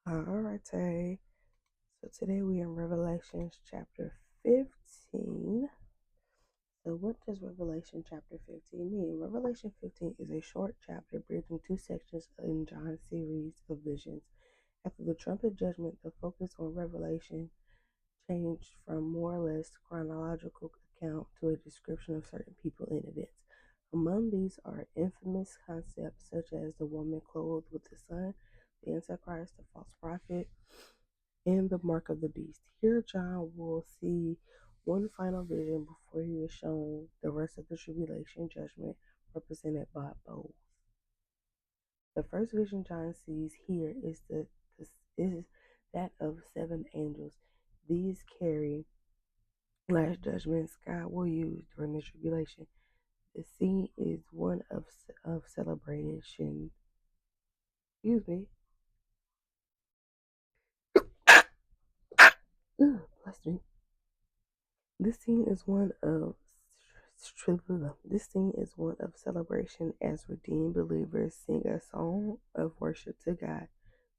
Alright, so today we in Revelations chapter 15. So what does Revelation chapter 15 mean? Revelation 15 is a short chapter bridging two sections in John's series of visions. After the trumpet judgment, the focus on Revelation changed from more or less chronological account to a description of certain people and events. Among these are infamous concepts such as the woman clothed with the sun, the Antichrist, the false prophet, and the mark of the beast. Here, John will see one final vision before he is shown the rest of the tribulation judgment represented by bowls. The first vision John sees here is that of seven angels. These carry last judgments God will use during the tribulation. The scene is one of celebration. Excuse me. Bless me. This scene is one of celebration as redeemed believers sing a song of worship to God.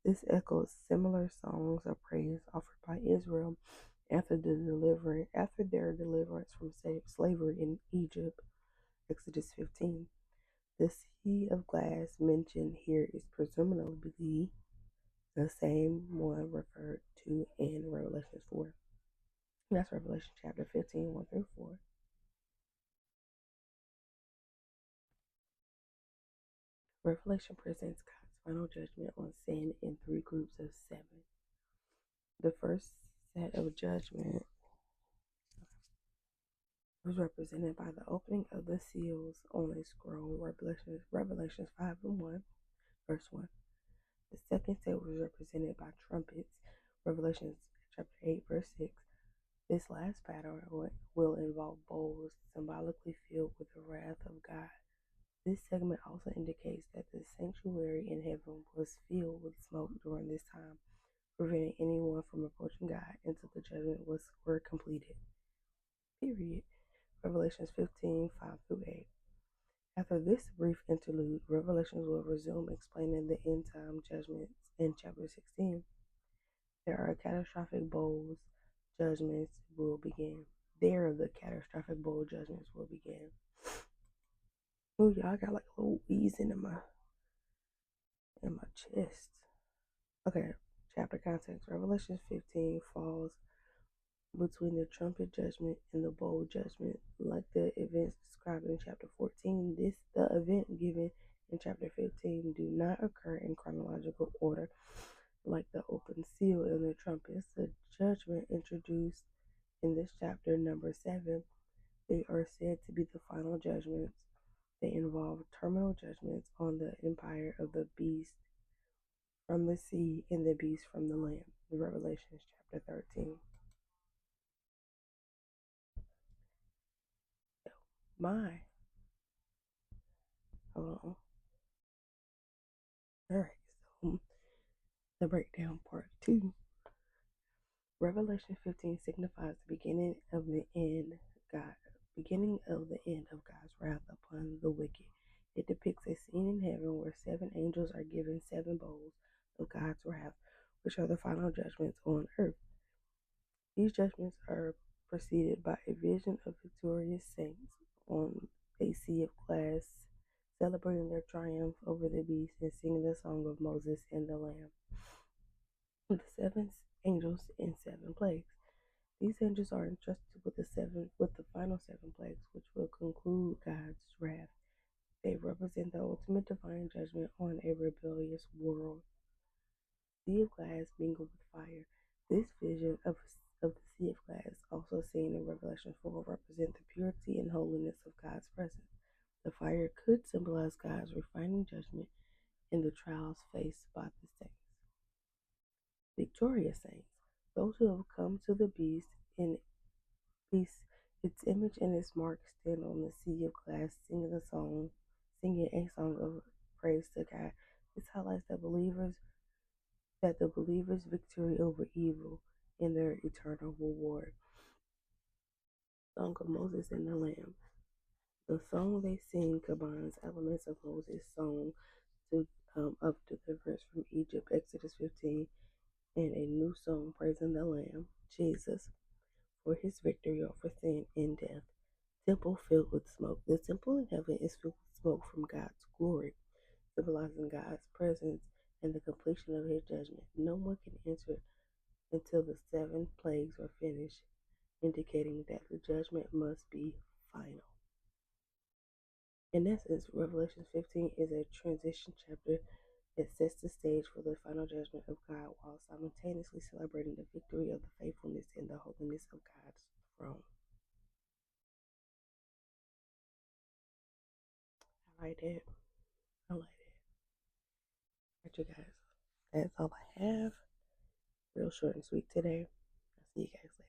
This echoes similar songs of praise offered by Israel after their deliverance from slavery in Egypt, Exodus 15. The sea of glass mentioned here is presumably the same one referred to in Revelation 4. That's Revelation chapter 15, 1 through 4. Revelation presents God's final judgment on sin in three groups of seven. The first set of judgment was represented by the opening of the seals on a scroll, Revelations 5 and 1, verse 1. The second set was represented by trumpets, Revelations chapter 8, verse 6. This last pattern will involve bowls symbolically filled with the wrath of God. This segment also indicates that the sanctuary in heaven was filled with smoke during this time, preventing anyone from approaching God until the judgment were completed. Period. Revelations 15, 5 through 8. After this brief interlude, Revelations will resume explaining the end time judgments in chapter 16. There are catastrophic bowls judgments will begin. There the catastrophic bowl judgments will begin. Oh, y'all got like a little wheezing in my chest. Okay, chapter context. Revelation 15 falls between the trumpet judgment and the bowl judgment. Like the events described in chapter 14, the event given in chapter 15 do not occur in chronological order. Like the open seal and the trumpets, the judgment introduced in this chapter, number 7, they are said to be the final judgments. They involve terminal judgments on the empire of the beast from the sea and the beast from the land. Revelation chapter 13. My, hold on. Alright, so the breakdown part 2. Revelation 15 signifies the beginning of the end of God's wrath upon the wicked. It depicts a scene in heaven where seven angels are given seven bowls of God's wrath, which are the final judgments on earth. These judgments are preceded by a vision of victorious saints on a sea of glass, celebrating their triumph over the beast and singing the song of Moses and the Lamb. With the seven angels and seven plagues. These angels are entrusted with the final seven plagues, which will conclude God's wrath. They represent the ultimate divine judgment on a rebellious world. Sea of glass mingled with fire. This vision of the sea of glass, also seen in Revelation 4, represent the purity and holiness of God's presence. The fire could symbolize God's refining judgment in the trials faced by the saints. Victorious saints, those who have come to the beast in peace, its image and its mark stand on the sea of glass, singing a song of praise to God. This highlights the believers' victory over evil and their eternal reward. Song of Moses and the Lamb. The song they sing combines elements of Moses' song of deliverance from Egypt, Exodus 15, and a new song praising the Lamb, Jesus, for his victory over sin and death. Temple filled with smoke. The temple in heaven is filled with smoke from God's glory, symbolizing God's presence and the completion of his judgment. No one can enter until the seven plagues are finished, indicating that the judgment must be final. In essence, Revelation 15 is a transition chapter that sets the stage for the final judgment of God while simultaneously celebrating the victory of the faithfulness and the holiness of God's throne. I like that. I like that. Alright, you guys. That's all I have. Real short and sweet today. I'll see you guys later.